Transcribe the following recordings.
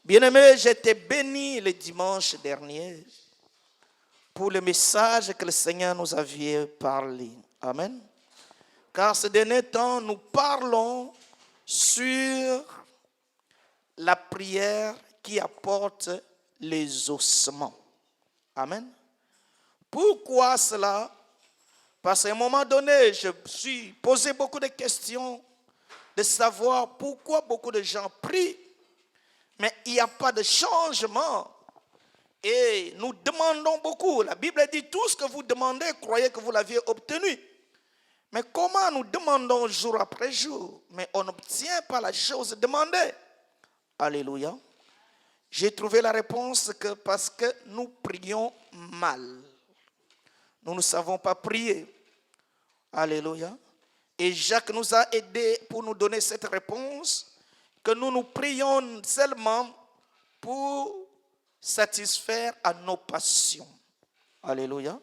Bien-aimé, j'étais béni le dimanche dernier pour le message que le Seigneur nous avait parlé. Amen. Car ces derniers temps, nous parlons sur la prière qui apporte les ossements. Amen. Pourquoi cela? Parce qu'à un moment donné, je me suis posé beaucoup de questions de savoir pourquoi beaucoup de gens prient, mais il n'y a pas de changement. Et nous demandons beaucoup. La Bible dit tout ce que vous demandez, croyez que vous l'aviez obtenu. Mais comment nous demandons jour après jour, mais on n'obtient pas la chose demandée? Alléluia. J'ai trouvé la réponse que parce que nous prions mal. Nous ne savons pas prier. Alléluia. Et Jacques nous a aidés pour nous donner cette réponse, que nous prions seulement pour satisfaire à nos passions. Alléluia.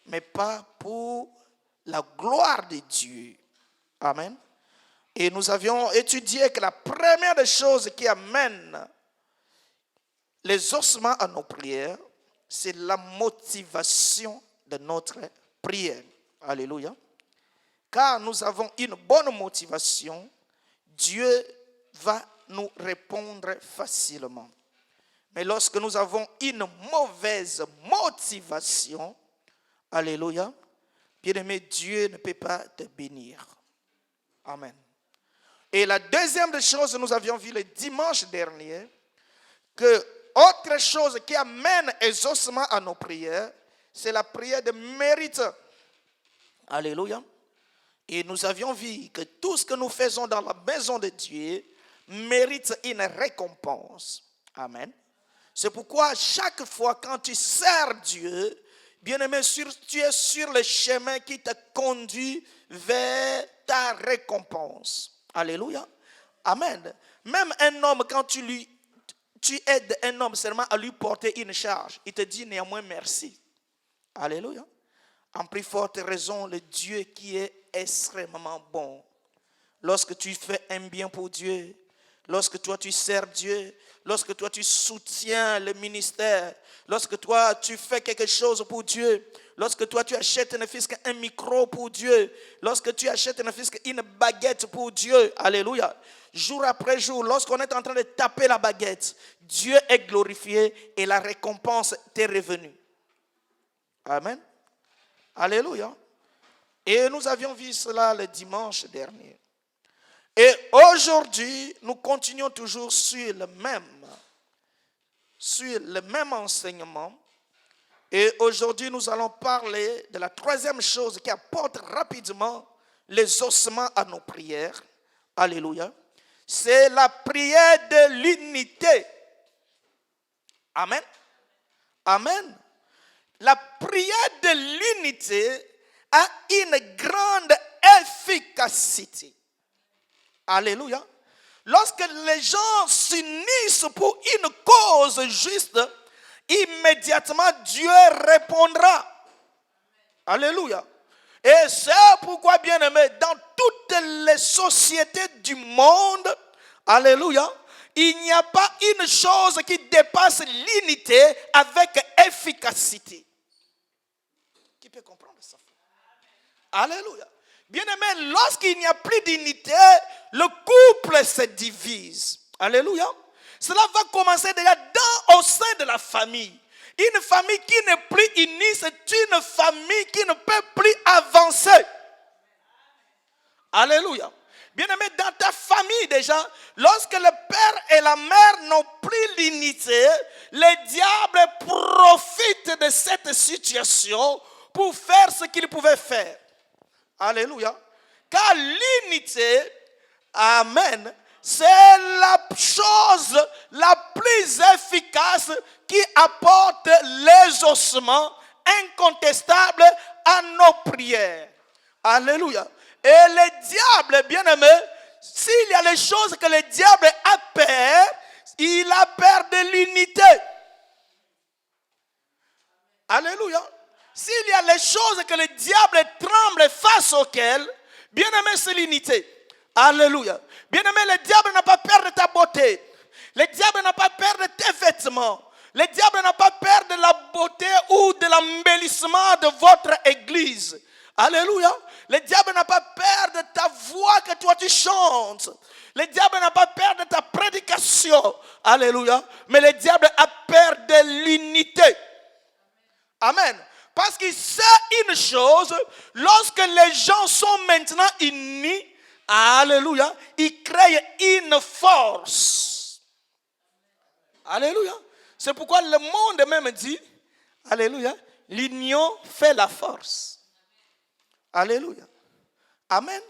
Mais pas pour la gloire de Dieu. Amen. Et nous avions étudié que la première des choses qui amène les ossements à nos prières, c'est la motivation de notre prière. Alléluia. Car nous avons une bonne motivation, Dieu va nous répondre facilement. Mais lorsque nous avons une mauvaise motivation, alléluia, bien-aimé, Dieu ne peut pas te bénir. Amen. Et la deuxième des choses, nous avions vu le dimanche dernier, que autre chose qui amène exaucement à nos prières, c'est la prière de mérite. Alléluia. Et nous avions vu que tout ce que nous faisons dans la maison de Dieu mérite une récompense. Amen. C'est pourquoi chaque fois quand tu sers Dieu, bien-aimé, tu es sur le chemin qui te conduit vers ta récompense. Alléluia. Amen. Même un homme, quand tu aides un homme seulement à lui porter une charge, il te dit néanmoins merci. Alléluia. En plus forte raison, le Dieu qui est extrêmement bon. Lorsque tu fais un bien pour Dieu, lorsque toi tu sers Dieu, lorsque toi tu soutiens le ministère, lorsque toi tu fais quelque chose pour Dieu, lorsque toi tu achètes ne fût-ce qu'un micro pour Dieu, lorsque tu achètes ne fût-ce qu'une baguette pour Dieu, alléluia, jour après jour, lorsqu'on est en train de taper la baguette, Dieu est glorifié et la récompense t'est revenue. Amen. Alléluia. Et nous avions vu cela le dimanche dernier. Et aujourd'hui, nous continuons toujours sur le même enseignement. Et aujourd'hui, nous allons parler de la troisième chose qui apporte rapidement les ossements à nos prières. Alléluia. C'est la prière de l'unité. Amen. Amen. La prière de l'unité a une grande efficacité. Alléluia. Lorsque les gens s'unissent pour une cause juste, immédiatement Dieu répondra. Alléluia. Et c'est pourquoi, bien-aimé, dans toutes les sociétés du monde, alléluia, il n'y a pas une chose qui dépasse l'unité avec efficacité. Qui peut comprendre ça? Alléluia. Bien-aimé, lorsqu'il n'y a plus d'unité, le couple se divise. Alléluia. Cela va commencer déjà au sein de la famille. Une famille qui n'est plus unie, c'est une famille qui ne peut plus avancer. Alléluia. Bien-aimé, dans ta famille déjà, lorsque le père et la mère n'ont plus l'unité, le diable profite de cette situation pour faire ce qu'il pouvait faire. Alléluia. Car l'unité, amen, c'est la chose la plus efficace qui apporte les ossements incontestables à nos prières. Alléluia. Et le diable, bien-aimé, s'il y a les choses que le diable a peur, il a peur de l'unité. Alléluia. S'il y a les choses que le diable tremble face auxquelles, bien-aimé, c'est l'unité. Alléluia. Bien-aimé, le diable n'a pas peur de ta beauté. Le diable n'a pas peur sérieusement, le diable n'a pas peur de la beauté ou de l'embellissement de votre église. Alléluia. Le diable n'a pas peur de ta voix que toi tu chantes. Le diable n'a pas peur de ta prédication. Alléluia. Mais le diable a peur de l'unité. Amen. Parce qu'il sait une chose, lorsque les gens sont maintenant unis, alléluia, ils créent une force. Alléluia. C'est pourquoi le monde même dit, alléluia, l'union fait la force. Alléluia. Amen.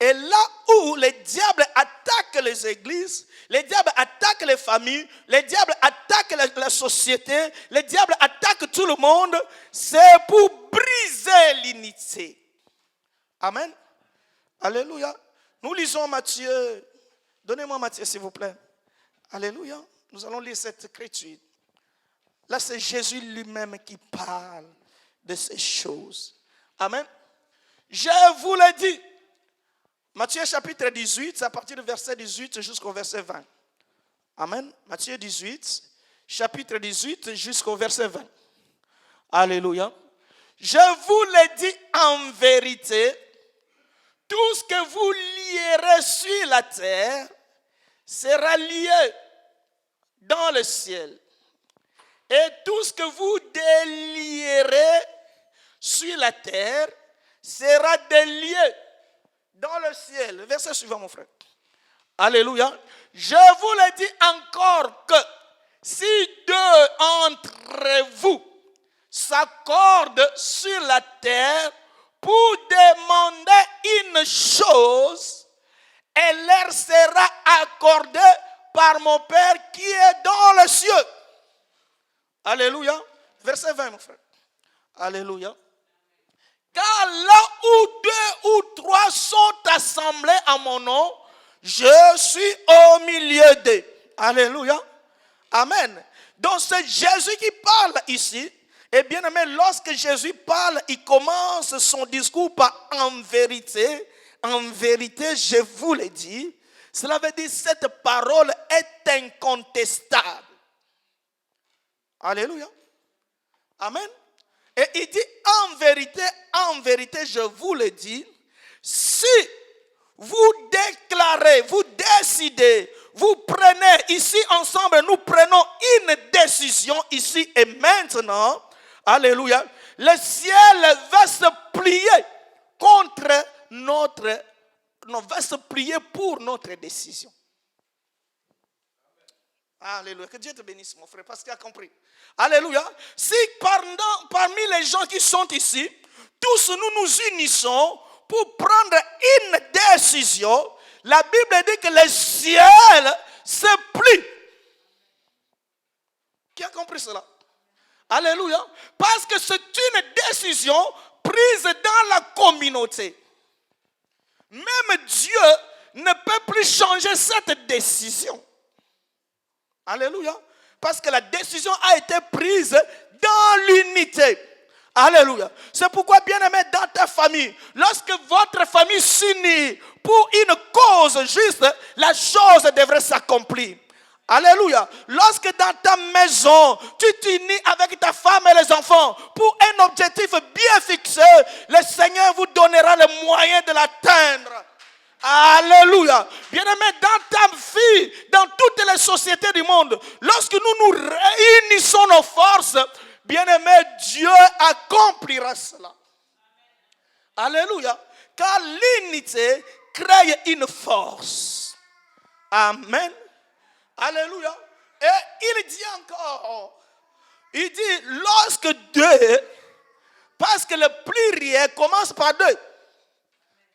Et là où le diable attaque les églises, le diable attaque les familles, le diable attaque la société, le diable attaque tout le monde, c'est pour briser l'unité. Amen. Alléluia. Nous lisons Matthieu. Donnez-moi Matthieu s'il vous plaît. Alléluia. Nous allons lire cette écriture. Là c'est Jésus lui-même qui parle de ces choses. Amen. Je vous l'ai dit. Matthieu chapitre 18, c'est à partir du verset 18 jusqu'au verset 20. Amen. Matthieu 18, chapitre 18 jusqu'au verset 20. Alléluia. Je vous l'ai dit en vérité, tout ce que vous lierez sur la terre sera lié dans le ciel. Et tout ce que vous délierez sur la terre sera délié dans le ciel. Verset suivant, mon frère. Alléluia. Je vous le dis encore que si deux entre vous s'accordent sur la terre pour demander une chose, elle leur sera accordée par mon Père qui est dans les cieux. Alléluia. Verset 20, mon frère. Alléluia. Car là où deux ou trois sont assemblés à mon nom, je suis au milieu d'eux. Alléluia. Amen. Donc c'est Jésus qui parle ici. Et bien aimé, lorsque Jésus parle, il commence son discours par en vérité, je vous l'ai dit. Cela veut dire que cette parole est incontestable. Alléluia. Amen. Et il dit en vérité, je vous le dis, si vous déclarez, vous décidez, vous prenez ici ensemble, nous prenons une décision ici et maintenant, alléluia, le ciel va se plier va se plier pour notre décision. Alléluia. Que Dieu te bénisse, mon frère, parce qu'il a compris. Alléluia. Si parmi les gens qui sont ici, tous nous nous unissons pour prendre une décision, la Bible dit que le ciel se plie. Qui a compris cela? Alléluia. Parce que c'est une décision prise dans la communauté. Même Dieu ne peut plus changer cette décision. Alléluia. Parce que la décision a été prise dans l'unité. Alléluia. C'est pourquoi, bien-aimé, dans ta famille, lorsque votre famille s'unit pour une cause juste, la chose devrait s'accomplir. Alléluia. Lorsque dans ta maison, tu t'unis avec ta femme et les enfants pour un objectif bien fixé, le Seigneur vous donnera le moyen de l'atteindre. Alléluia. Bien-aimé, dans ta vie, dans toutes les sociétés du monde, lorsque nous nous réunissons nos forces, bien-aimé, Dieu accomplira cela. Alléluia. Car l'unité crée une force. Amen. Alléluia. Et il dit encore, il dit, lorsque deux, parce que le pluriel commence par deux.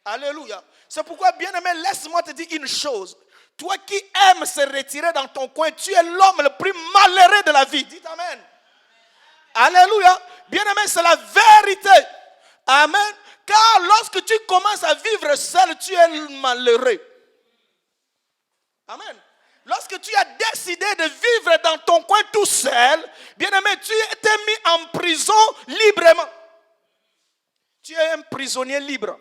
Alléluia. C'est pourquoi, bien-aimé, laisse-moi te dire une chose. Toi qui aimes se retirer dans ton coin, tu es l'homme le plus malheureux de la vie. Dites amen. Alléluia. Bien-aimé, c'est la vérité. Amen. Car lorsque tu commences à vivre seul, tu es malheureux. Amen. Lorsque tu as décidé de vivre dans ton coin tout seul, bien-aimé, tu es mis en prison librement. Tu es un prisonnier libre.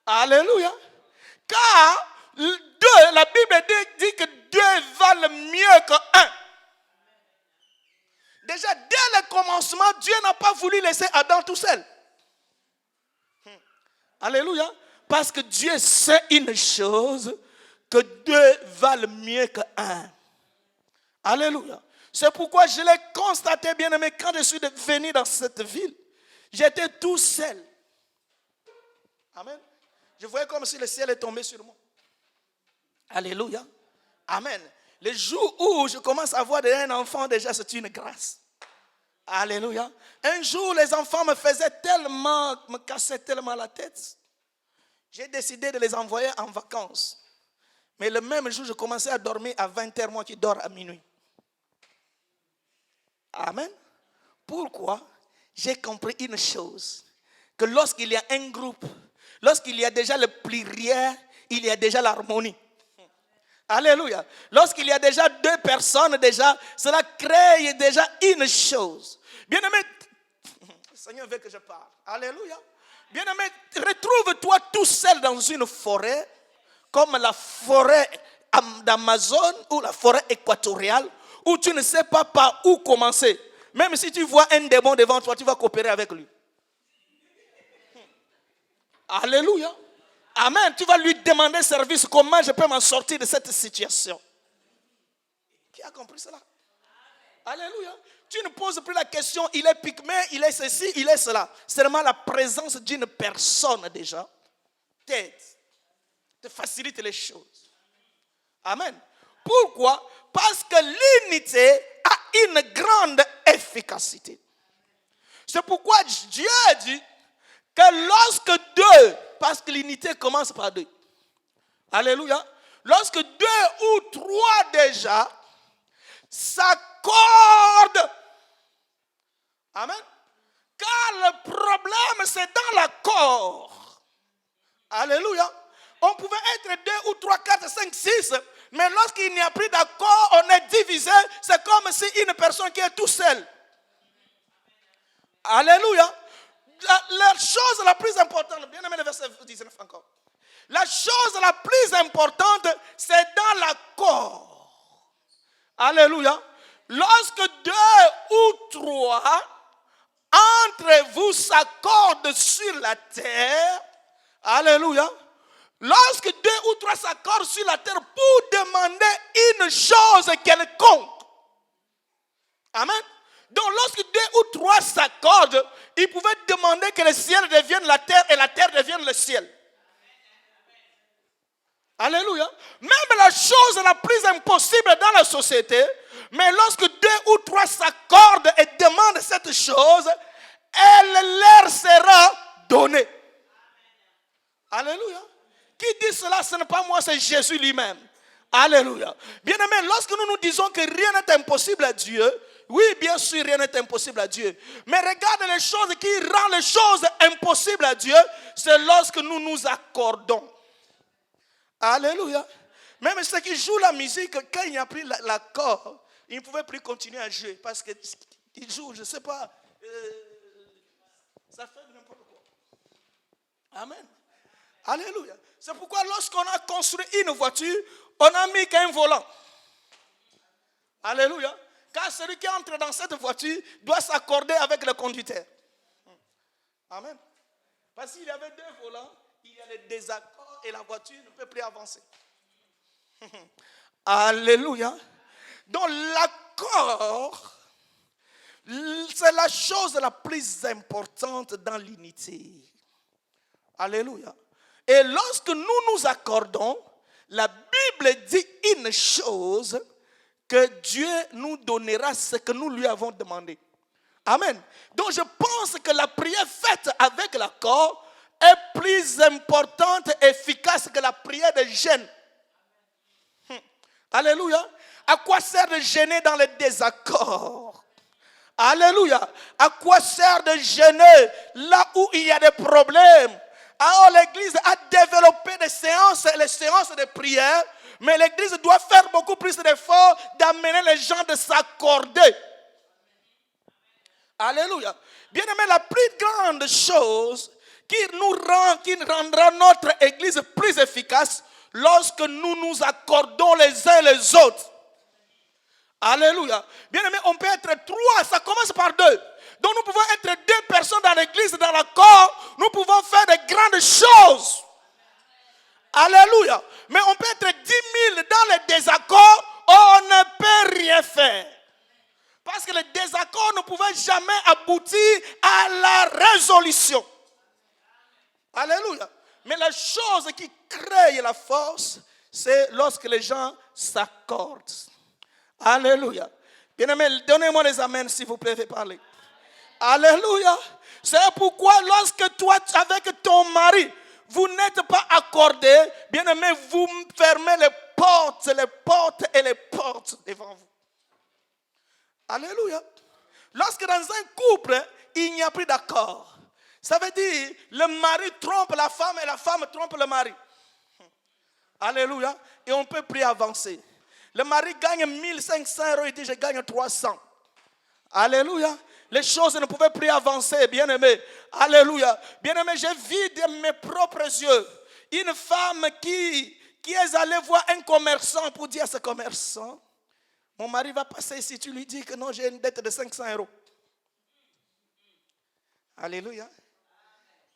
Alléluia. Car deux, la Bible dit que deux valent mieux qu'un. commencement, Dieu n'a pas voulu laisser Adam tout seul. Alléluia. Parce que Dieu sait une chose, que deux valent mieux qu'un. Alléluia. C'est pourquoi je l'ai constaté, bien aimé, quand je suis venu dans cette ville, j'étais tout seul. Amen. Je voyais comme si le ciel est tombé sur moi. Alléluia. Amen. Le jour où je commence à voir un enfant, déjà c'est une grâce. Alléluia. Un jour, les enfants me cassaient tellement la tête. J'ai décidé de les envoyer en vacances. Mais le même jour, je commençais à dormir à 20h, moi qui dors à minuit. Amen. Pourquoi? J'ai compris une chose. Que lorsqu'il y a un groupe, lorsqu'il y a déjà le pluriel, il y a déjà l'harmonie. Alléluia. Lorsqu'il y a déjà deux personnes, déjà, cela crée déjà une chose. Bien-aimé, le Seigneur veut que je parle. Alléluia. Bien-aimé, retrouve-toi tout seul dans une forêt, comme la forêt d'Amazon ou la forêt équatoriale, où tu ne sais pas par où commencer. Même si tu vois un démon devant toi, tu vas coopérer avec lui. Alléluia. Amen. Tu vas lui demander service. Comment je peux m'en sortir de cette situation? Qui a compris cela? Alléluia. Tu ne poses plus la question, il est pygmée, il est ceci, il est cela. Seulement la présence d'une personne déjà te facilite les choses. Amen. Pourquoi? Parce que l'unité a une grande efficacité. C'est pourquoi Dieu dit que lorsque deux, parce que l'unité commence par deux. Alléluia. Lorsque deux ou trois déjà s'accordent. Amen. Car le problème c'est dans l'accord. Alléluia. On pouvait être 2 ou 3, 4, 5, 6. Mais lorsqu'il n'y a plus d'accord, on est divisé. C'est comme si une personne qui est tout seule. Alléluia. La chose la plus importante, bien aimé le verset 19 encore. La chose la plus importante, c'est dans l'accord. Alléluia. Lorsque 2 ou 3 entre vous s'accordent sur la terre, alléluia. Lorsque 2 ou 3 s'accordent sur la terre pour demander une chose quelconque. Amen. Donc lorsque 2 ou 3 s'accordent, ils pouvaient demander que le ciel devienne la terre et la terre devienne le ciel. Alléluia. Même la chose la plus impossible dans la société, mais lorsque 2 ou 3 s'accordent et demandent cette chose, elle leur sera donnée. Alléluia. Qui dit cela, ce n'est pas moi, c'est Jésus lui-même. Alléluia. Bien-aimé, lorsque nous nous disons que rien n'est impossible à Dieu, oui, bien sûr, rien n'est impossible à Dieu. Mais regarde les choses qui rendent les choses impossibles à Dieu, c'est lorsque nous nous accordons. Alléluia. Même ceux qui jouent la musique, quand il n'y a plus l'accord, ils ne pouvaient plus continuer à jouer. Parce qu'ils jouent, je ne sais pas, ça fait n'importe quoi. Amen. Alléluia. C'est pourquoi lorsqu'on a construit une voiture, on n'a mis qu'un volant. Alléluia. Car celui qui entre dans cette voiture doit s'accorder avec le conducteur. Amen. Parce qu'il y avait 2 volants, il y a les désaccords et la voiture ne peut plus avancer. Alléluia. Donc l'accord, c'est la chose la plus importante dans l'unité. Alléluia. Et lorsque nous nous accordons, la Bible dit une chose, que Dieu nous donnera ce que nous lui avons demandé. Amen. Donc je pense que la prière faite avec l'accord est plus importante et efficace que la prière de jeûne. Alléluia. À quoi sert de jeûner dans les désaccords? Alléluia. À quoi sert de jeûner là où il y a des problèmes? Alors l'église a développé des séances, les séances de prière, mais l'église doit faire beaucoup plus d'efforts d'amener les gens de s'accorder. Alléluia. Bien aimé, la plus grande chose qui rendra notre église plus efficace lorsque nous nous accordons les uns les autres. Alléluia. Bien aimé, on peut être 3, ça commence par 2. Donc nous pouvons être 2 personnes dans l'église, dans l'accord. Nous pouvons faire de grandes choses. Alléluia. Mais on peut être 10 000 dans le désaccord, on ne peut rien faire. Parce que le désaccord ne pouvait jamais aboutir à la résolution. Alléluia. Mais la chose qui crée la force, c'est lorsque les gens s'accordent. Alléluia. Bien-aimé, donnez-moi les amens si vous pouvez parler. Alléluia. C'est pourquoi lorsque toi, avec ton mari, vous n'êtes pas accordés, bien-aimé, vous fermez les portes et les portes devant vous. Alléluia. Lorsque dans un couple, il n'y a plus d'accord, ça veut dire le mari trompe la femme et la femme trompe le mari. Alléluia. Et on ne peut plus avancer. Le mari gagne 1500 €, il dit je gagne 300. Alléluia. Les choses ne pouvaient plus avancer, bien-aimé. Alléluia. Bien-aimé, j'ai vu de mes propres yeux une femme qui est allée voir un commerçant pour dire à ce commerçant, mon mari va passer ici, tu lui dis que non, j'ai une dette de 500 €. Alléluia.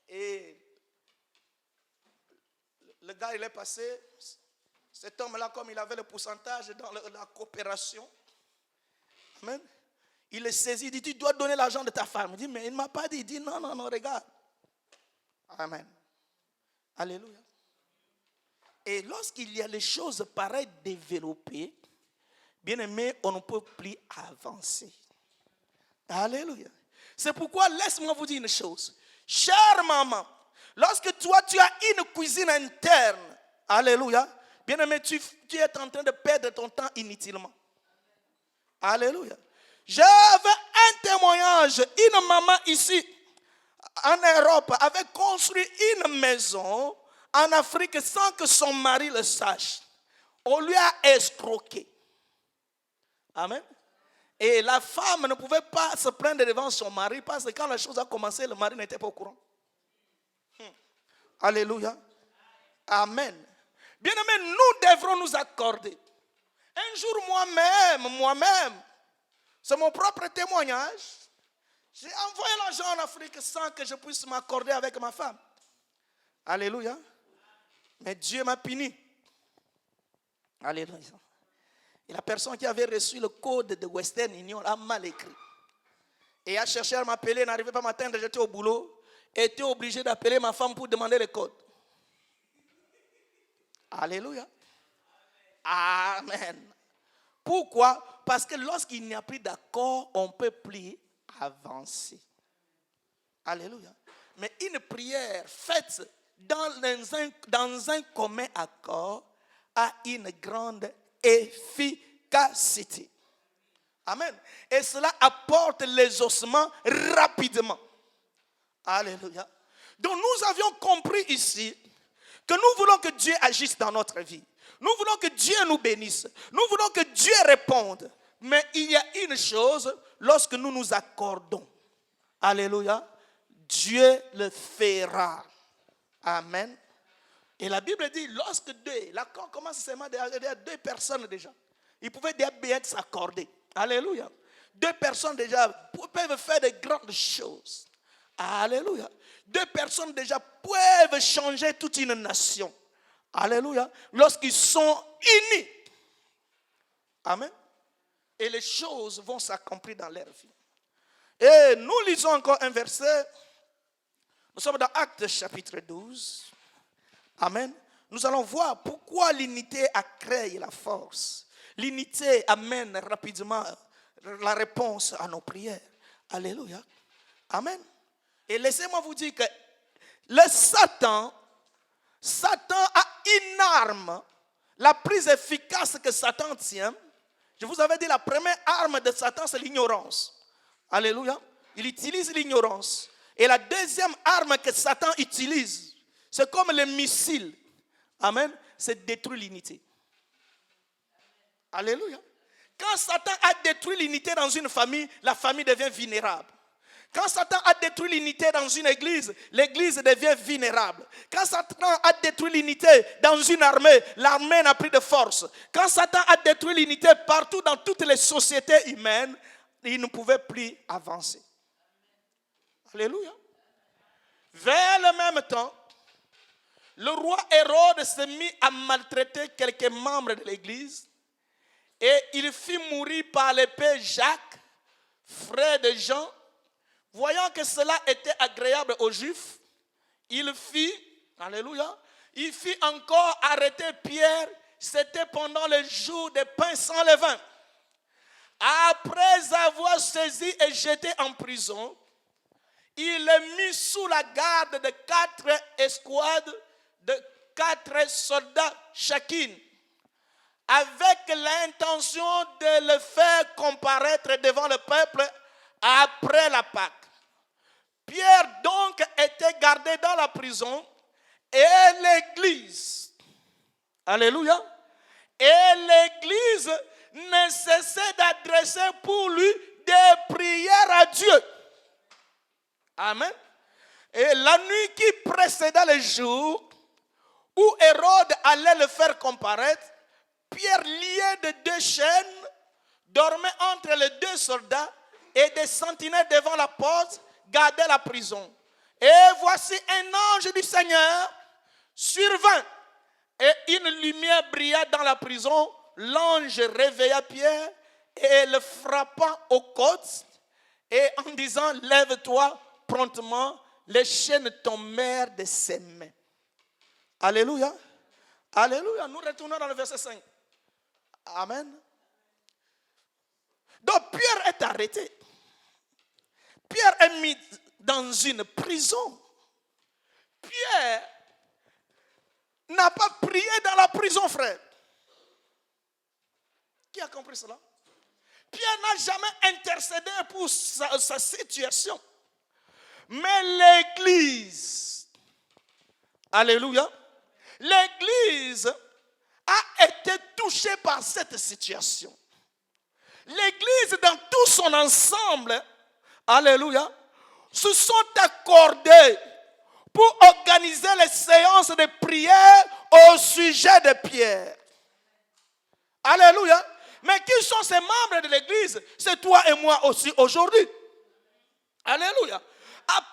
Et le gars, il est passé. Cet homme-là, comme il avait le pourcentage dans la coopération, amen, il le saisit, il dit, tu dois donner l'argent de ta femme. Il dit, mais il ne m'a pas dit. Il dit, non, regarde. Amen. Alléluia. Et lorsqu'il y a les choses pareilles développées, bien aimé, on ne peut plus avancer. Alléluia. C'est pourquoi, laisse-moi vous dire une chose. Chère maman, lorsque toi, tu as une cuisine interne, alléluia, bien aimé, tu es en train de perdre ton temps inutilement. Alléluia. J'avais un témoignage. Une maman ici, en Europe, avait construit une maison en Afrique sans que son mari le sache. On lui a escroqué. Amen. Et la femme ne pouvait pas se plaindre devant son mari parce que quand la chose a commencé, le mari n'était pas au courant. Alléluia. Amen. Bien-aimés, nous devrons nous accorder. Un jour, moi-même, c'est mon propre témoignage. J'ai envoyé l'argent en Afrique sans que je puisse m'accorder avec ma femme. Alléluia. Mais Dieu m'a puni. Alléluia. Et la personne qui avait reçu le code de Western Union a mal écrit. Et a cherché à m'appeler, n'arrivait pas à m'atteindre, j'étais au boulot. Et était obligé d'appeler ma femme pour demander le code. Alléluia. Amen. Pourquoi? Parce que lorsqu'il n'y a plus d'accord, on ne peut plus avancer. Alléluia. Mais une prière faite dans un commun accord a une grande efficacité. Amen. Et cela apporte l'exaucement rapidement. Alléluia. Donc nous avions compris ici que nous voulons que Dieu agisse dans notre vie. Nous voulons que Dieu nous bénisse. Nous voulons que Dieu réponde. Mais il y a une chose, lorsque nous nous accordons, alléluia, Dieu le fera. Amen. Et la Bible dit, lorsque l'accord commence seulement à 2 personnes déjà, ils pouvaient bien s'accorder. Alléluia. 2 personnes déjà peuvent faire de grandes choses. Alléluia. 2 personnes déjà peuvent changer toute une nation. Alléluia. Lorsqu'ils sont unis. Amen. Et les choses vont s'accomplir dans leur vie. Et nous lisons encore un verset. Nous sommes dans Actes chapitre 12. Amen. Nous allons voir pourquoi l'unité a créé la force. L'unité amène rapidement la réponse à nos prières. Alléluia. Amen. Et laissez-moi vous dire que le Satan a une arme, la plus efficace que Satan tient. Je vous avais dit, la première arme de Satan, c'est l'ignorance. Alléluia. Il utilise l'ignorance. Et la deuxième arme que Satan utilise, c'est comme les missiles. Amen. C'est détruire l'unité. Alléluia. Quand Satan a détruit l'unité dans une famille, la famille devient vulnérable. Quand Satan a détruit l'unité dans une église, l'église devient vulnérable. Quand Satan a détruit l'unité dans une armée, l'armée n'a plus de force. Quand Satan a détruit l'unité partout dans toutes les sociétés humaines, il ne pouvait plus avancer. Alléluia. Vers le même temps, le roi Hérode s'est mis à maltraiter quelques membres de l'église et il fit mourir par l'épée Jacques, frère de Jean. Voyant que cela était agréable aux Juifs, il fit encore arrêter Pierre. C'était pendant le jour des pains sans levain. Après avoir saisi et jeté en prison, il le mit sous la garde de 4 escouades de 4 soldats chacune, avec l'intention de le faire comparaître devant le peuple après la Pâque. Pierre donc était gardé dans la prison et l'église, alléluia, et l'église ne cessait d'adresser pour lui des prières à Dieu. Amen. Et la nuit qui précéda le jour où Hérode allait le faire comparaître, Pierre, lié de 2 chaînes, dormait entre les 2 soldats et des sentinelles devant la porte gardaient la prison. Et voici un ange du Seigneur survint et une lumière brilla dans la prison. L'ange réveilla Pierre et le frappa aux côtes et en disant « Lève-toi promptement », les chaînes tombèrent de ses mains. Alléluia. Alléluia. Nous retournons dans le verset 5. Amen. Donc Pierre est arrêté. Pierre est mis dans une prison. Pierre n'a pas prié dans la prison, frère. Qui a compris cela? Pierre n'a jamais intercédé pour sa situation. Mais l'église, alléluia, l'église a été touchée par cette situation. L'église dans tout son ensemble, alléluia, se sont accordés pour organiser les séances de prière au sujet de Pierre. Alléluia. Mais qui sont ces membres de l'église? C'est toi et moi aussi aujourd'hui. Alléluia.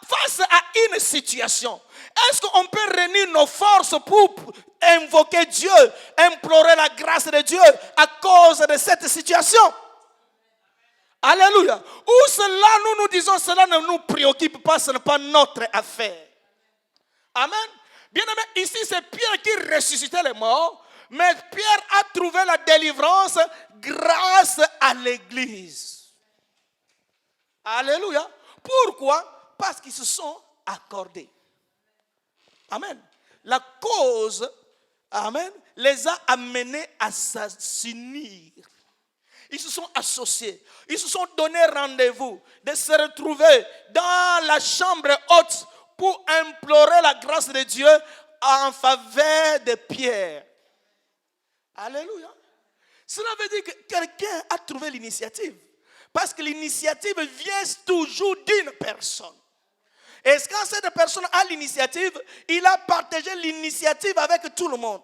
Face à une situation, est-ce qu'on peut réunir nos forces pour invoquer Dieu, implorer la grâce de Dieu à cause de cette situation? Alléluia. Ou cela, nous disons, cela ne nous préoccupe pas, ce n'est pas notre affaire. Amen. Bien aimé, ici c'est Pierre qui ressuscitait les morts, mais Pierre a trouvé la délivrance grâce à l'église. Alléluia. Pourquoi? Parce qu'ils se sont accordés. Amen. La cause, amen, les a amenés à s'unir. Ils se sont associés. Ils se sont donné rendez-vous de se retrouver dans la chambre haute pour implorer la grâce de Dieu en faveur de Pierre. Alléluia. Cela veut dire que quelqu'un a trouvé l'initiative. Parce que l'initiative vient toujours d'une personne. Et quand cette personne a l'initiative, il a partagé l'initiative avec tout le monde.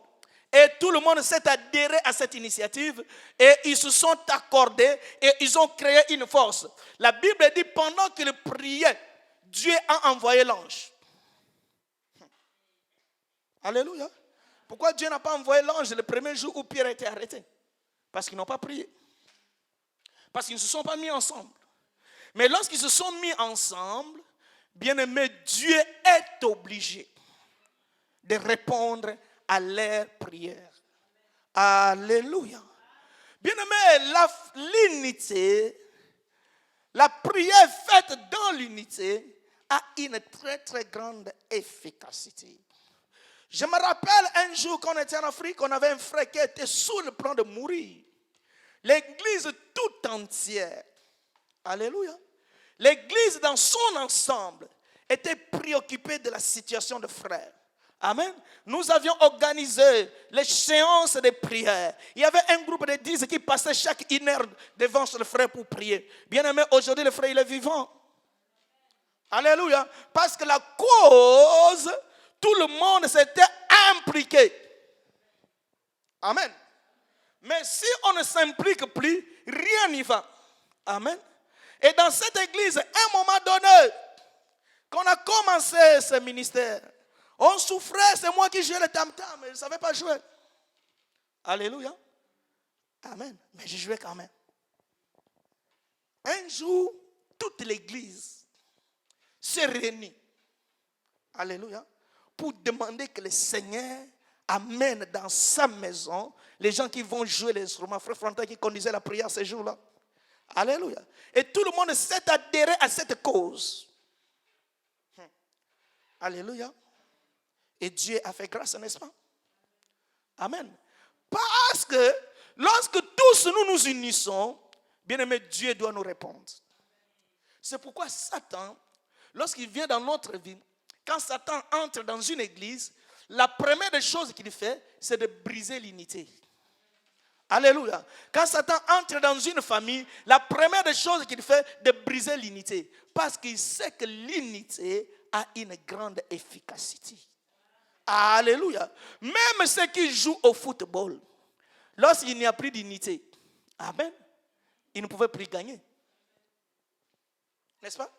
Et tout le monde s'est adhéré à cette initiative et ils se sont accordés et ils ont créé une force. La Bible dit pendant qu'ils priaient, Dieu a envoyé l'ange. Alléluia. Pourquoi Dieu n'a pas envoyé l'ange le premier jour où Pierre a été arrêté? Parce qu'ils n'ont pas prié. Parce qu'ils ne se sont pas mis ensemble. Mais lorsqu'ils se sont mis ensemble, bien aimé, Dieu est obligé de répondre à leur prière. Alléluia. Bien aimé, l'unité, la prière faite dans l'unité a une très très grande efficacité. Je me rappelle un jour qu'on était en Afrique, on avait un frère qui était sous le plan de mourir. L'église tout entière, alléluia, l'église dans son ensemble était préoccupée de la situation de frère. Amen. Nous avions organisé les séances de prière. Il y avait un groupe de 10 qui passait chaque 1 heure devant le frère pour prier. Bien aimé, aujourd'hui le frère il est vivant. Alléluia. Parce que la cause, tout le monde s'était impliqué. Amen. Mais si on ne s'implique plus, rien n'y va. Amen. Et dans cette église, à un moment donné, quand on a commencé ce ministère, on souffrait, c'est moi qui jouais le tam-tam, mais je ne savais pas jouer. Alléluia. Amen. Mais je jouais quand même. Un jour, toute l'église se réunit. Alléluia. Pour demander que le Seigneur amène dans sa maison les gens qui vont jouer l'instrument. Frère Frantin qui conduisait la prière ces jours-là. Alléluia. Et tout le monde s'est adhéré à cette cause. Alléluia. Et Dieu a fait grâce, n'est-ce pas? Amen. Parce que lorsque tous nous nous unissons, bien aimé, Dieu doit nous répondre. C'est pourquoi Satan, lorsqu'il vient dans notre vie, quand Satan entre dans une église, la première des choses qu'il fait, c'est de briser l'unité. Alléluia. Quand Satan entre dans une famille, la première des choses qu'il fait, c'est de briser l'unité. Parce qu'il sait que l'unité a une grande efficacité. Alléluia. Même ceux qui jouent au football, lorsqu'il n'y a plus d'unité, amen, ils ne pouvaient plus gagner. N'est-ce pas?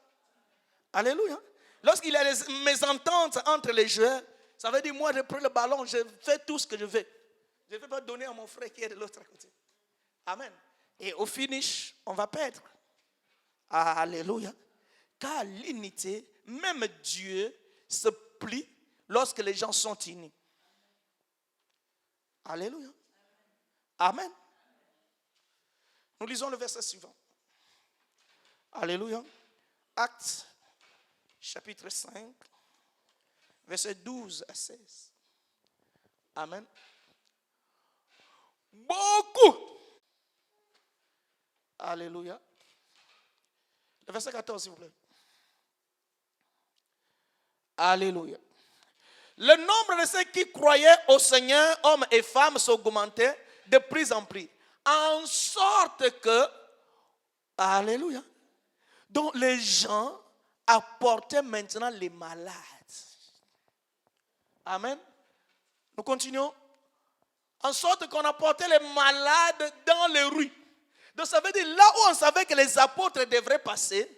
Alléluia. Lorsqu'il y a des mésententes entre les joueurs, ça veut dire moi je prends le ballon, je fais tout ce que je veux. Je ne vais pas donner à mon frère qui est de l'autre côté. Amen. Et au finish, on va perdre. Alléluia. Car l'unité, même Dieu se plie lorsque les gens sont unis. Alléluia. Amen. Nous lisons le verset suivant. Alléluia. Actes, chapitre 5, verset 12 à 16. Amen. Beaucoup. Alléluia. Le verset 14, s'il vous plaît. Alléluia. Le nombre de ceux qui croyaient au Seigneur, hommes et femmes, s'augmentait de plus en plus. En sorte que, alléluia, donc les gens apportaient maintenant les malades. Amen. Nous continuons. En sorte qu'on apportait les malades dans les rues. Donc ça veut dire, là où on savait que les apôtres devraient passer,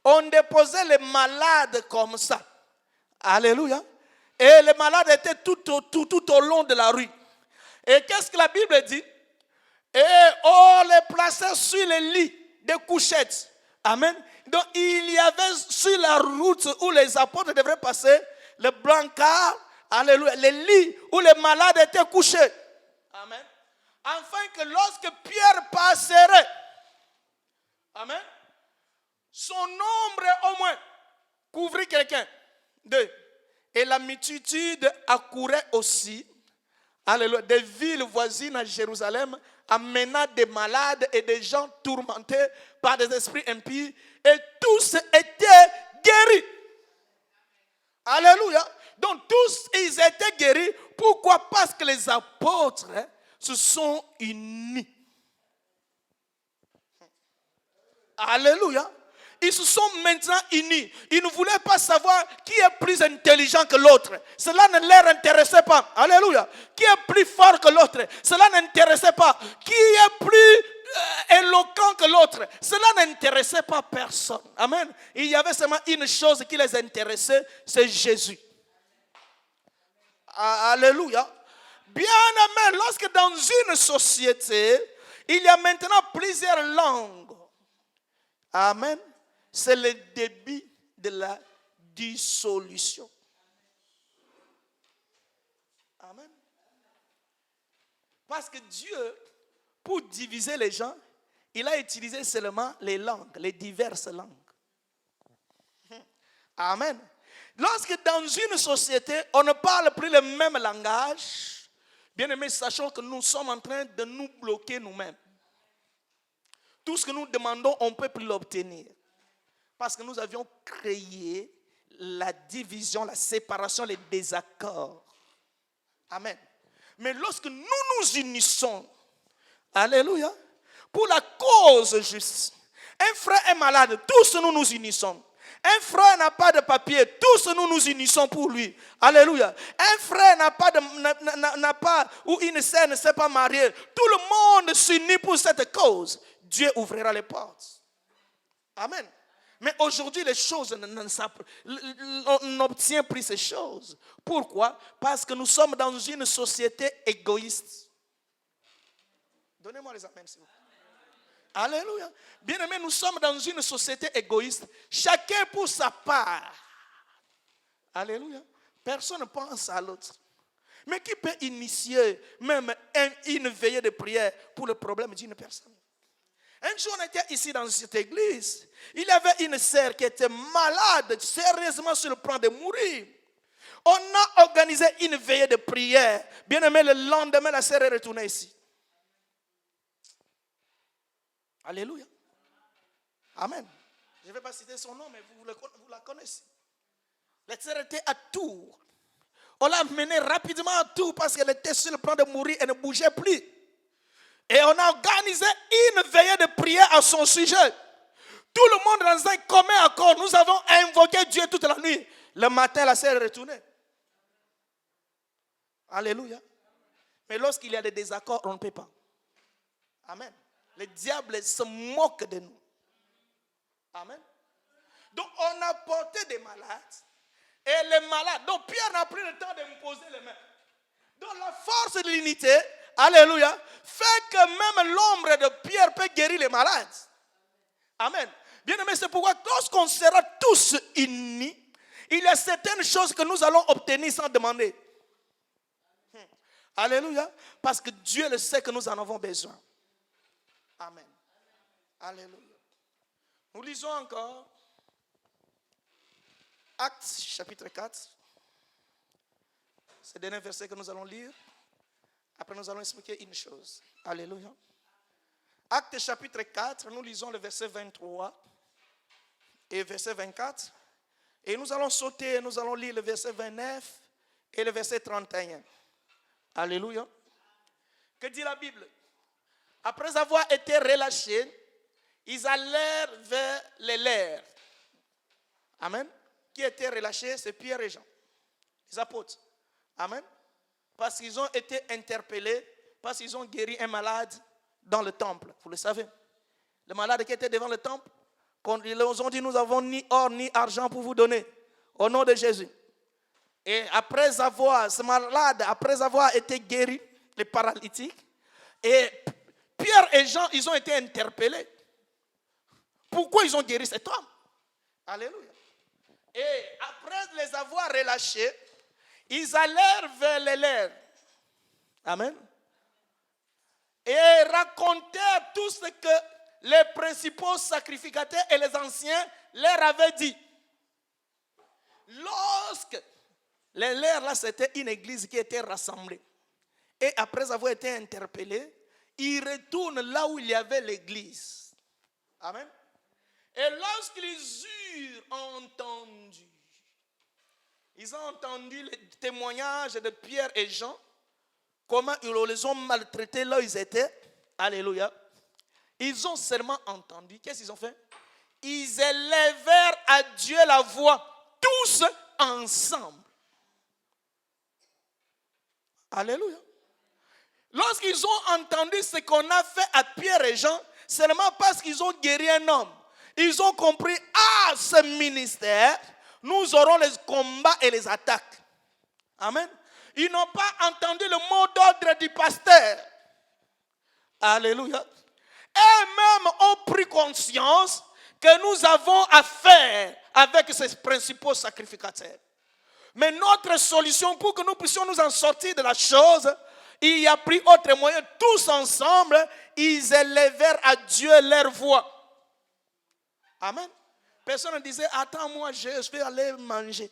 on déposait les malades comme ça. Alléluia. Et les malades étaient tout au long de la rue. Et qu'est-ce que la Bible dit? Et on les plaçait sur les lits des couchettes. Amen. Donc il y avait sur la route où les apôtres devraient passer, le brancard, alléluia, les lits où les malades étaient couchés. Amen. Afin que lorsque Pierre passerait, amen, son ombre au moins couvrit quelqu'un. 2. Et la multitude accourait aussi, alléluia, des villes voisines à Jérusalem, amenant des malades et des gens tourmentés par des esprits impies, et tous étaient guéris. Alléluia. Donc tous ils étaient guéris. Pourquoi? Parce que les apôtres se sont unis. Alléluia. Ils se sont maintenant unis. Ils ne voulaient pas savoir qui est plus intelligent que l'autre. Cela ne leur intéressait pas. Alléluia. Qui est plus fort que l'autre. Cela n'intéressait pas. Qui est plus éloquent que l'autre. Cela n'intéressait pas personne. Amen. Il y avait seulement une chose qui les intéressait, c'est Jésus. Alléluia. Bien aimé, lorsque dans une société, il y a maintenant plusieurs langues. Amen. C'est le début de la dissolution. Amen. Parce que Dieu, pour diviser les gens, il a utilisé seulement les langues, les diverses langues. Amen. Lorsque dans une société, on ne parle plus le même langage, bien aimé, sachons que nous sommes en train de nous bloquer nous-mêmes. Tout ce que nous demandons, on ne peut plus l'obtenir. Parce que nous avions créé la division, la séparation, les désaccords. Amen. Mais lorsque nous nous unissons, alléluia, pour la cause juste, un frère est malade, tous nous nous unissons. Un frère n'a pas de papier. Tous nous nous unissons pour lui. Alléluia. Un frère n'a pas, ou une sœur ne s'est pas mariée. Tout le monde s'unit pour cette cause. Dieu ouvrira les portes. Amen. Mais aujourd'hui, les choses, on n'obtient plus ces choses. Pourquoi? Parce que nous sommes dans une société égoïste. Donnez-moi les amens, s'il vous plaît. Alléluia. Bien-aimés, nous sommes dans une société égoïste. Chacun pour sa part. Alléluia. Personne ne pense à l'autre. Mais qui peut initier même une veillée de prière pour le problème d'une personne? Un jour, on était ici dans cette église. Il y avait une sœur qui était malade, sérieusement sur le point de mourir. On a organisé une veillée de prière. Bien-aimé, le lendemain, la sœur est retournée ici. Alléluia. Amen. Je ne vais pas citer son nom, mais vous la connaissez. La sœur était à Tours. On l'a menée rapidement à Tours parce qu'elle était sur le point de mourir et ne bougeait plus. Et on a organisé une veillée de prière à son sujet. Tout le monde dans un commun accord. Nous avons invoqué Dieu toute la nuit. Le matin, la sœur est retournée. Alléluia. Mais lorsqu'il y a des désaccords, on ne peut pas. Amen. Le diable se moque de nous. Amen. Donc on a porté des malades. Et les malades. Donc Pierre n'a pris le temps de me poser les mains. Donc la force de l'unité, alléluia, fait que même l'ombre de Pierre peut guérir les malades. Amen. Bien aimé, c'est pourquoi lorsqu'on sera tous unis, il y a certaines choses que nous allons obtenir sans demander. Alléluia. Parce que Dieu le sait que nous en avons besoin. Amen. Alléluia. Nous lisons encore Actes chapitre 4. C'est le dernier verset que nous allons lire. Après nous allons expliquer une chose. Alléluia. Actes chapitre 4, nous lisons le verset 23 et verset 24. Et nous allons sauter, nous allons lire le verset 29 et le verset 31. Alléluia. Que dit la Bible? Après avoir été relâchés, ils allèrent vers les lairs. Amen. Qui étaient relâchés, c'est Pierre et Jean, les apôtres. Amen. Parce qu'ils ont été interpellés, parce qu'ils ont guéri un malade dans le temple. Vous le savez. Le malade qui était devant le temple, quand ils ont dit, nous n'avons ni or ni argent pour vous donner. Au nom de Jésus. Et après avoir, ce malade, après avoir été guéri, les paralytiques, et Pierre et Jean, ils ont été interpellés. Pourquoi ils ont guéri cet homme? Alléluia. Et après les avoir relâchés, ils allèrent vers les lairs. Amen. Et racontèrent tout ce que les principaux sacrificateurs et les anciens leur avaient dit. Lorsque les lairs, là, c'était une église qui était rassemblée. Et après avoir été interpellés, ils retournent là où il y avait l'église. Amen. Et lorsqu'ils eurent entendu, ils ont entendu les témoignages de Pierre et Jean, comment ils les ont maltraités là où ils étaient. Alléluia. Ils ont seulement entendu. Qu'est-ce qu'ils ont fait? Ils élevèrent à Dieu la voix, tous ensemble. Alléluia. Lorsqu'ils ont entendu ce qu'on a fait à Pierre et Jean, seulement parce qu'ils ont guéri un homme, ils ont compris, ce ministère, nous aurons les combats et les attaques. Amen. Ils n'ont pas entendu le mot d'ordre du pasteur. Alléluia. Eux-mêmes ont pris conscience que nous avons affaire avec ces principaux sacrificateurs. Mais notre solution pour que nous puissions nous en sortir de la chose, il y a pris autre moyen. Tous ensemble, ils élevèrent à Dieu leur voix. Amen. Personne ne disait, attends-moi, je vais aller manger.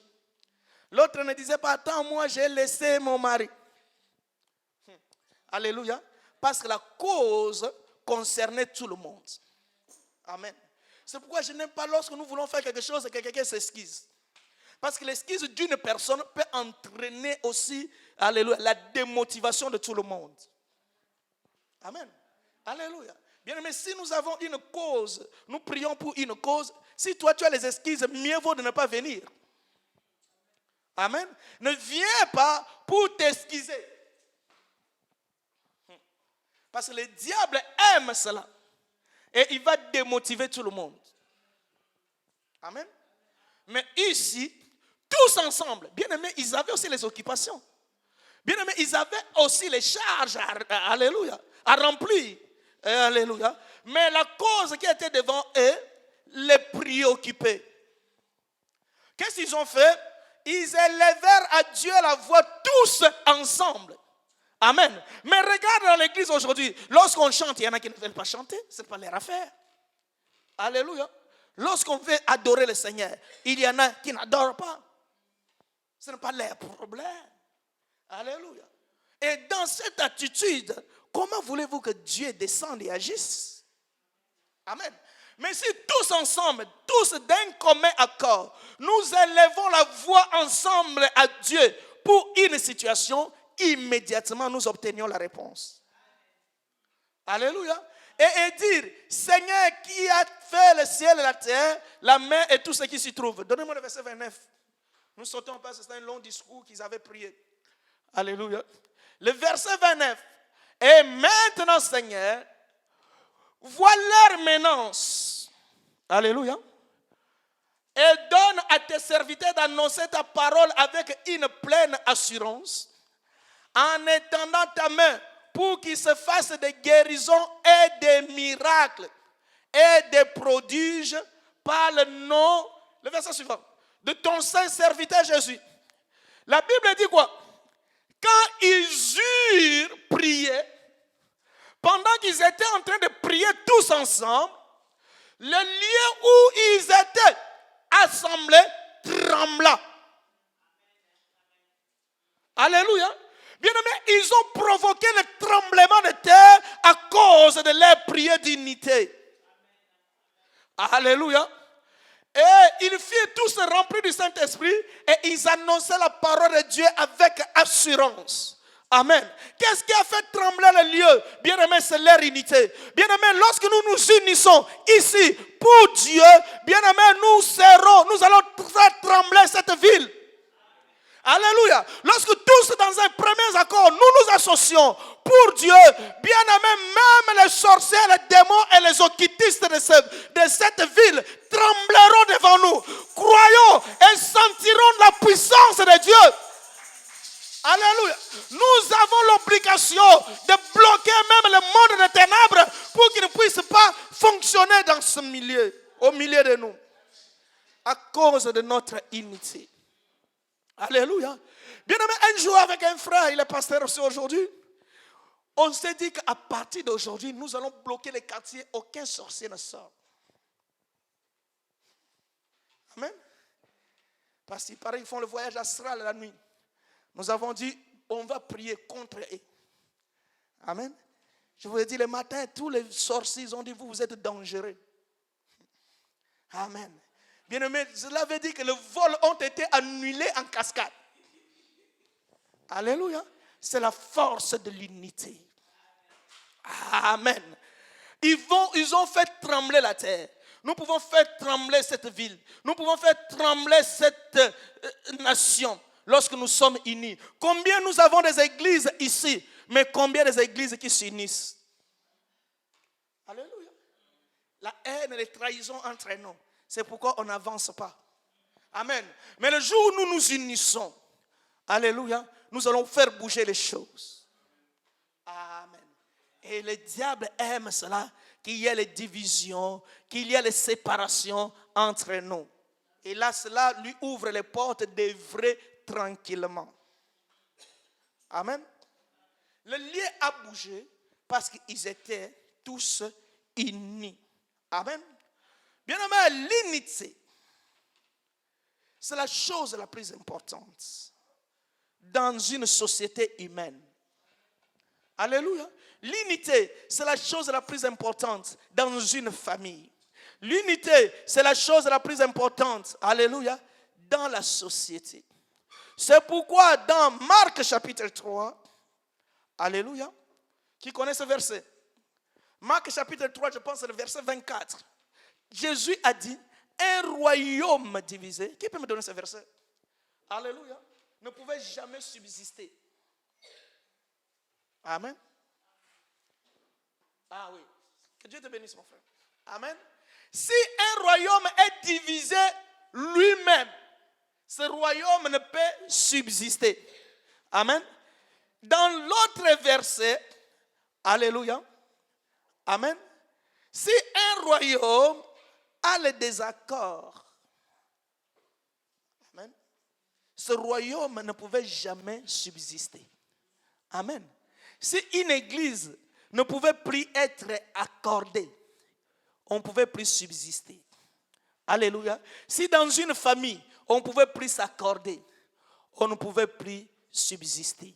L'autre ne disait pas, attends-moi, j'ai laissé mon mari. Alléluia. Parce que la cause concernait tout le monde. Amen. C'est pourquoi je n'aime pas lorsque nous voulons faire quelque chose et que quelqu'un s'excuse. Parce que l'excuse d'une personne peut entraîner aussi, alléluia, la démotivation de tout le monde. Amen. Alléluia. Bien aimé, si nous avons une cause, nous prions pour une cause, si toi tu as les excuses, mieux vaut de ne pas venir. Amen. Ne viens pas pour t'excuser. Parce que le diable aime cela. Et il va démotiver tout le monde. Amen. Mais ici, tous ensemble, bien aimés, ils avaient aussi les occupations. Bien aimés, ils avaient aussi les charges, alléluia, à remplir. Alléluia. Mais la cause qui était devant eux les préoccupait. Qu'est-ce qu'ils ont fait? Ils élevèrent à Dieu la voix tous ensemble. Amen. Mais regarde dans l'église aujourd'hui, lorsqu'on chante, il y en a qui ne veulent pas chanter, ce n'est pas leur affaire. Alléluia. Lorsqu'on veut adorer le Seigneur, il y en a qui n'adorent pas. Ce n'est pas leur problème. Alléluia. Et dans cette attitude, comment voulez-vous que Dieu descende et agisse? Amen. Mais si tous ensemble, tous d'un commun accord, nous élevons la voix ensemble à Dieu pour une situation, immédiatement nous obtenions la réponse. Alléluia. Et dire, Seigneur qui a fait le ciel et la terre, la mer et tout ce qui s'y trouve. Donnez-moi le verset 29. Nous sautons pas, c'est un long discours qu'ils avaient prié. Alléluia. Le verset 29. Et maintenant, Seigneur, vois leur menace. Alléluia. Et donne à tes serviteurs d'annoncer ta parole avec une pleine assurance, en étendant ta main pour qu'il se fasse des guérisons et des miracles et des prodiges par le nom, le verset suivant, de ton saint serviteur Jésus. La Bible dit quoi? Quand ils eurent prié, pendant qu'ils étaient en train de prier tous ensemble, le lieu où ils étaient assemblés trembla. Alléluia. Bien-aimés, ils ont provoqué le tremblement de terre à cause de leur prière d'unité. Alléluia. Et ils firent tous remplis du Saint-Esprit et ils annonçaient la parole de Dieu avec assurance. Amen. Qu'est-ce qui a fait trembler le lieu? Bien-aimés, c'est leur unité. Bien-aimés, lorsque nous nous unissons ici pour Dieu, bien-aimés, nous allons faire trembler cette ville. Alléluia. Lorsque tous dans un premier accord, nous nous associons pour Dieu, bien-aimés, même les sorciers, les démons et les occultistes de cette ville trembleront devant nous. Croyons et sentiront la puissance de Dieu. Alléluia. Nous avons l'obligation de bloquer même le monde des ténèbres pour qu'il ne puisse pas fonctionner dans ce milieu, au milieu de nous, à cause de notre unité. Alléluia. Bien-aimé, un jour avec un frère, il est pasteur aussi aujourd'hui, on s'est dit qu'à partir d'aujourd'hui, nous allons bloquer les quartiers, aucun sorcier ne sort. Amen. Parce qu'il paraît qu'ils font le voyage astral la nuit. Nous avons dit, on va prier contre eux. Amen. Je vous ai dit, le matin, tous les sorciers ont dit, vous êtes dangereux. Amen. Bien-aimé, cela veut dire que les vols ont été annulés en cascade. Alléluia. C'est la force de l'unité. Amen. Ils ont fait trembler la terre. Nous pouvons faire trembler cette ville. Nous pouvons faire trembler cette nation lorsque nous sommes unis. Combien nous avons des églises ici, mais combien des églises qui s'unissent? Alléluia. La haine et les trahisons entre nous. C'est pourquoi on n'avance pas. Amen. Mais le jour où nous nous unissons, alléluia, nous allons faire bouger les choses. Amen. Et le diable aime cela, qu'il y ait les divisions, qu'il y ait les séparations entre nous. Et là, cela lui ouvre les portes d'œuvrer tranquillement. Amen. Le lieu a bougé parce qu'ils étaient tous unis. Amen. Bien aimé, l'unité, c'est la chose la plus importante dans une société humaine. Alléluia. L'unité, c'est la chose la plus importante dans une famille. L'unité, c'est la chose la plus importante, alléluia, dans la société. C'est pourquoi dans Marc chapitre 3, alléluia, qui connaît ce verset? Marc chapitre 3, je pense c'est le verset 24. Jésus a dit, un royaume divisé, qui peut me donner ce verset? Alléluia. Ne pouvait jamais subsister. Amen. Ah oui. Que Dieu te bénisse, mon frère. Amen. Si un royaume est divisé lui-même, ce royaume ne peut subsister. Amen. Dans l'autre verset, alléluia. Amen. Si un royaume a le désaccord, amen, ce royaume ne pouvait jamais subsister. Amen. Si une église ne pouvait plus être accordée, on ne pouvait plus subsister. Alléluia. Si dans une famille, on ne pouvait plus s'accorder, on ne pouvait plus subsister.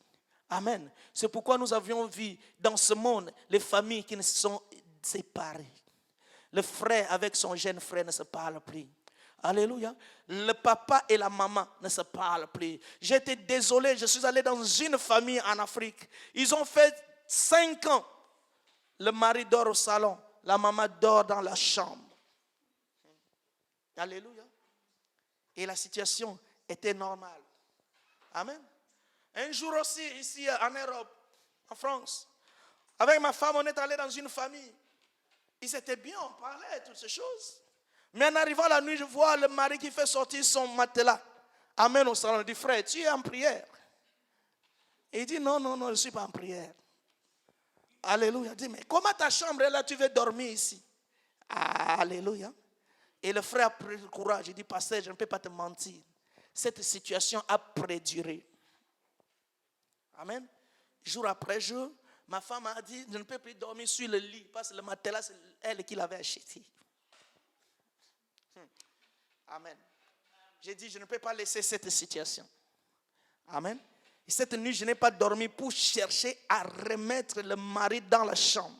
Amen. C'est pourquoi nous avions vu dans ce monde les familles qui ne sont séparées. Le frère avec son jeune frère ne se parle plus. Alléluia. Le papa et la maman ne se parlent plus. J'étais désolé, je suis allé dans une famille en Afrique. Ils ont fait 5 ans. Le mari dort au salon, la maman dort dans la chambre. Alléluia. Et la situation était normale. Amen. Un jour aussi, ici en Europe, en France, avec ma femme, on est allé dans une famille. Ils étaient bien, on parlait, toutes ces choses. Mais en arrivant la nuit, je vois le mari qui fait sortir son matelas. Amène au salon. Il dit, frère, tu es en prière? Et il dit, non, je ne suis pas en prière. Alléluia. Il dit, mais comment ta chambre est là, tu veux dormir ici? Alléluia. Et le frère a pris le courage. Il dit, pasteur, je ne peux pas te mentir. Cette situation a préduré. Amen. Jour après jour, ma femme a dit, je ne peux plus dormir sur le lit parce que le matelas, c'est elle qui l'avait acheté. Amen. J'ai dit, je ne peux pas laisser cette situation. Amen. Et cette nuit, je n'ai pas dormi pour chercher à remettre le mari dans la chambre.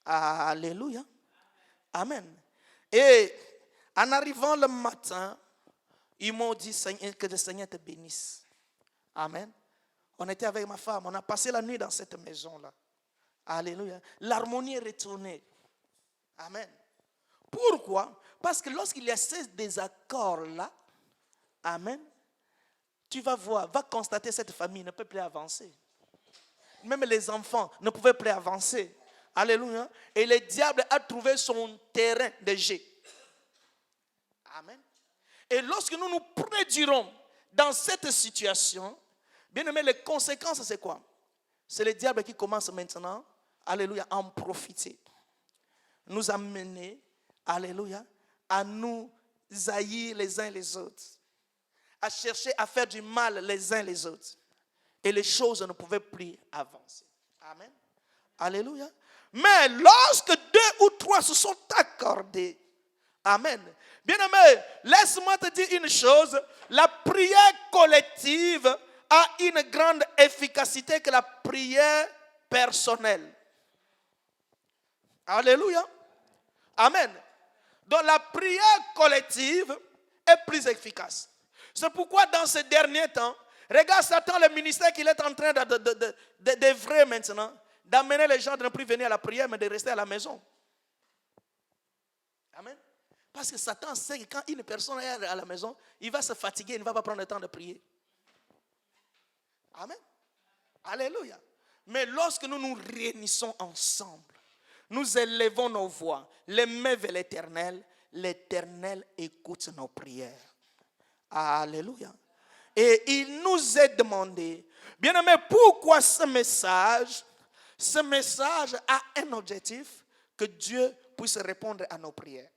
Alléluia. Amen. Et en arrivant le matin, ils m'ont dit, que le Seigneur te bénisse. Amen. On était avec ma femme, on a passé la nuit dans cette maison-là. Alléluia. L'harmonie est retournée. Amen. Pourquoi? Parce que lorsqu'il y a ces désaccords-là, amen, tu vas voir, va constater cette famille ne peut plus avancer. Même les enfants ne pouvaient plus avancer. Alléluia. Et le diable a trouvé son terrain de jeu. Amen. Et lorsque nous nous prédurons dans cette situation, bien aimé, les conséquences, c'est quoi? C'est le diable qui commence maintenant, alléluia, à en profiter. Nous amener, alléluia, à nous haïr les uns les autres. À chercher à faire du mal les uns les autres. Et les choses ne pouvaient plus avancer. Amen. Alléluia. Mais lorsque 2 ou 3 se sont accordés, amen. Bien-aimé, laisse-moi te dire une chose. La prière collective a une grande efficacité que la prière personnelle. Alléluia. Amen. Donc la prière collective est plus efficace. C'est pourquoi dans ces derniers temps, regarde Satan, le ministère qu'il est en train d'œuvrer maintenant, d'amener les gens de ne plus venir à la prière, mais de rester à la maison. Amen. Parce que Satan sait que quand une personne est à la maison, il va se fatiguer, il ne va pas prendre le temps de prier. Amen. Alléluia. Mais lorsque nous nous réunissons ensemble, nous élevons nos voix, les mains vers l'Éternel, l'Éternel écoute nos prières. Alléluia. Et il nous est demandé, bien aimé, pourquoi ce message a un objectif, que Dieu puisse répondre à nos prières.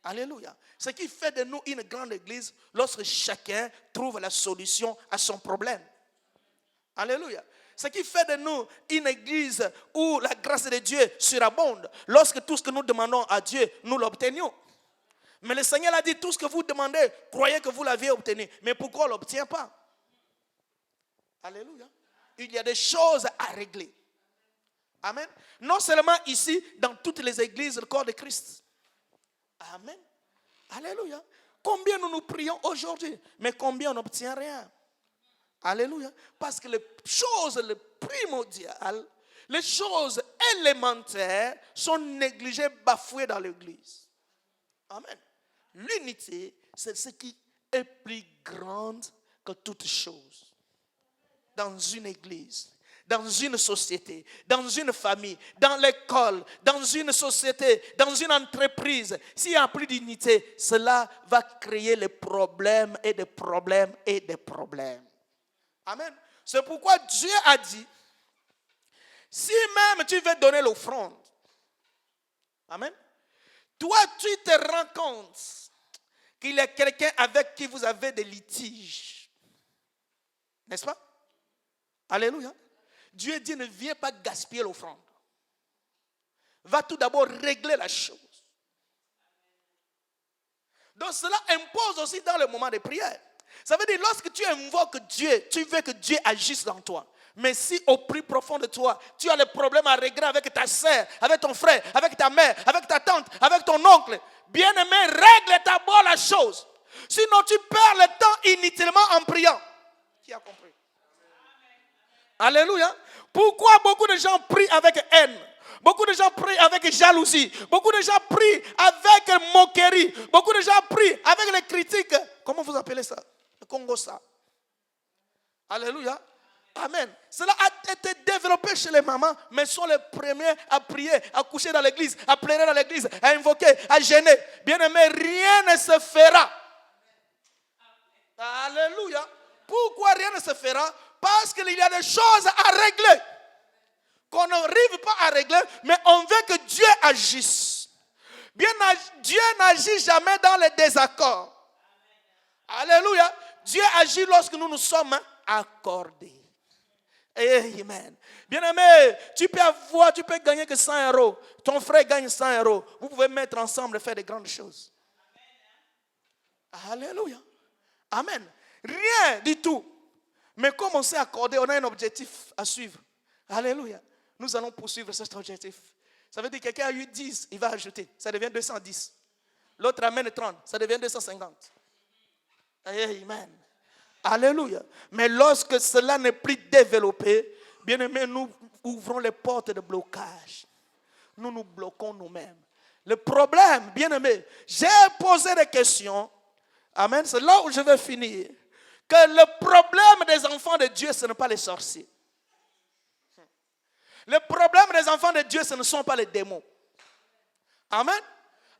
Alléluia. Ce qui fait de nous une grande église lorsque chacun trouve la solution à son problème. Alléluia. Ce qui fait de nous une église où la grâce de Dieu surabonde. Lorsque tout ce que nous demandons à Dieu, nous l'obtenions. Mais le Seigneur a dit, tout ce que vous demandez, croyez que vous l'aviez obtenu. Mais pourquoi on ne l'obtient pas? Alléluia. Il y a des choses à régler. Amen. Non seulement ici, dans toutes les églises, le corps de Christ. Amen. Alléluia. Combien nous prions aujourd'hui, mais combien on n'obtient rien. Alléluia. Parce que les choses primordiales, les choses élémentaires sont négligées, bafouées dans l'église. Amen. L'unité, c'est ce qui est plus grande que toute chose. Dans une église, dans une société, dans une famille, dans l'école, dans une société, dans une entreprise, s'il n'y a plus d'unité, cela va créer les problèmes et des problèmes et des problèmes. Amen. C'est pourquoi Dieu a dit, si même tu veux donner l'offrande, amen, toi tu te rends compte qu'il y a quelqu'un avec qui vous avez des litiges. N'est-ce pas? Alléluia. Dieu dit, ne viens pas gaspiller l'offrande. Va tout d'abord régler la chose. Donc cela impose aussi dans le moment de prière. Ça veut dire, lorsque tu invoques Dieu, tu veux que Dieu agisse dans toi. Mais si au plus profond de toi, tu as les problèmes à régler avec ta sœur, avec ton frère, avec ta mère, avec ta tante, avec ton oncle, bien-aimé, règle d'abord la chose. Sinon, tu perds le temps inutilement en priant. Qui a compris? Alléluia. Pourquoi beaucoup de gens prient avec haine? Beaucoup de gens prient avec jalousie. Beaucoup de gens prient avec moquerie. Beaucoup de gens prient avec les critiques. Comment vous appelez ça? Le Congo ça. Alléluia. Amen. Cela a été développé chez les mamans, mais sont les premiers à prier, à coucher dans l'église, à pleurer dans l'église, à invoquer, à gêner. Bien-aimé, rien ne se fera. Alléluia. Pourquoi rien ne se fera? Parce qu'il y a des choses à régler qu'on n'arrive pas à régler, mais on veut que Dieu agisse. Bien, Dieu n'agit jamais dans les désaccords. Alléluia. Dieu agit lorsque nous nous sommes accordés. Amen. Bien-aimé, tu peux gagner que 100 euros. Ton frère gagne 100 euros. Vous pouvez mettre ensemble et faire de grandes choses. Alléluia. Amen. Rien du tout. Mais comme on s'est accordé, on a un objectif à suivre. Alléluia. Nous allons poursuivre cet objectif. Ça veut dire que quelqu'un a eu 10, il va ajouter. Ça devient 210. L'autre amène 30, ça devient 250. Amen. Alléluia. Mais lorsque cela n'est plus développé, bien aimé, nous ouvrons les portes de blocage. Nous nous bloquons nous-mêmes. Le problème, bien aimé, j'ai posé des questions. Amen. C'est là où je vais finir. Que le problème des enfants de Dieu, ce n'est pas les sorciers. Le problème des enfants de Dieu, ce ne sont pas les démons. Amen.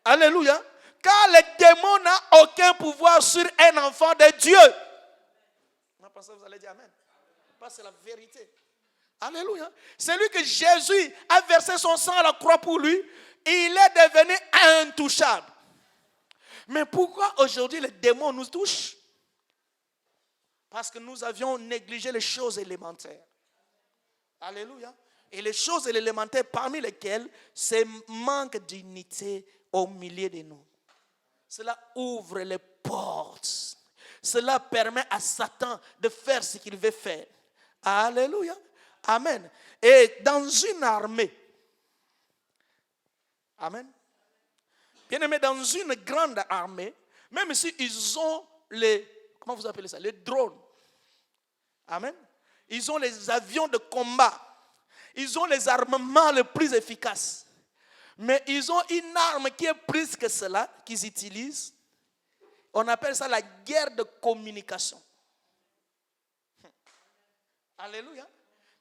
Alléluia. Car les démons n'ont aucun pouvoir sur un enfant de Dieu. Je pensais que vous allez dire Amen. Parce que c'est la vérité. Alléluia. C'est lui que Jésus a versé son sang à la croix pour lui. Il est devenu intouchable. Mais pourquoi aujourd'hui les démons nous touchent? Parce que nous avions négligé les choses élémentaires. Alléluia. Et les choses élémentaires parmi lesquelles c'est manque d'unité au milieu de nous. Cela ouvre les portes. Cela permet à Satan de faire ce qu'il veut faire. Alléluia. Amen. Et dans une armée, amen. Bien aimé, dans une grande armée, même si ils ont comment vous appelez ça? Les drones. Amen. Ils ont les avions de combat. Ils ont les armements les plus efficaces. Mais ils ont une arme qui est plus que cela, qu'ils utilisent. On appelle ça la guerre de communication. Alléluia.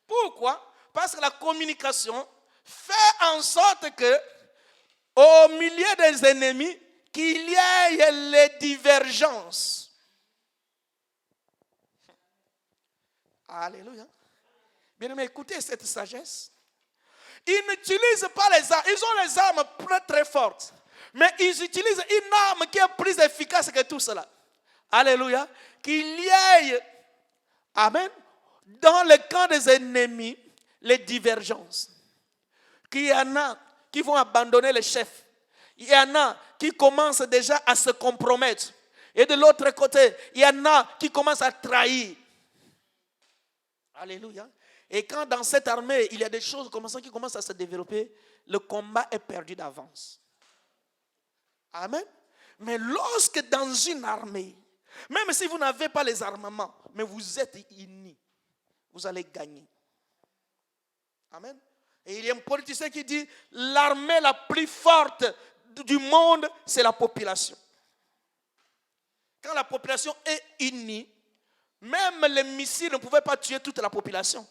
Pourquoi? Parce que la communication fait en sorte que, au milieu des ennemis, qu'il y ait les divergences. Alléluia. Bien aimé, écoutez cette sagesse. Ils n'utilisent pas les armes. Ils ont les armes très fortes. Mais ils utilisent une arme qui est plus efficace que tout cela. Alléluia. Qu'il y ait, amen, dans le camp des ennemis, les divergences. Qu'il y en a qui vont abandonner le chef. Il y en a qui commencent déjà à se compromettre. Et de l'autre côté, il y en a qui commencent à trahir. Alléluia. Et quand dans cette armée, il y a des choses qui commencent à se développer, le combat est perdu d'avance. Amen. Mais lorsque dans une armée, même si vous n'avez pas les armements, mais vous êtes unis, vous allez gagner. Amen. Et il y a un politicien qui dit, l'armée la plus forte du monde, c'est la population. Quand la population est unie, même les missiles ne pouvaient pas tuer toute la population.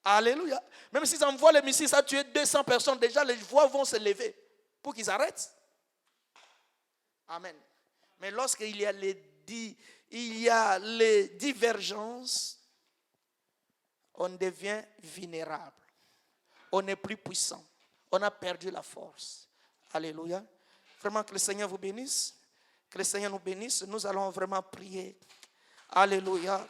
Alléluia. Même s'ils envoient les missiles, ça a tué 200 personnes. Déjà, les voix vont se lever pour qu'ils arrêtent. Amen. Mais lorsqu'il y a les divergences, on devient vulnérable. On n'est plus puissant. On a perdu la force. Alléluia. Vraiment que le Seigneur vous bénisse. Que le Seigneur nous bénisse. Nous allons vraiment prier. Alléluia.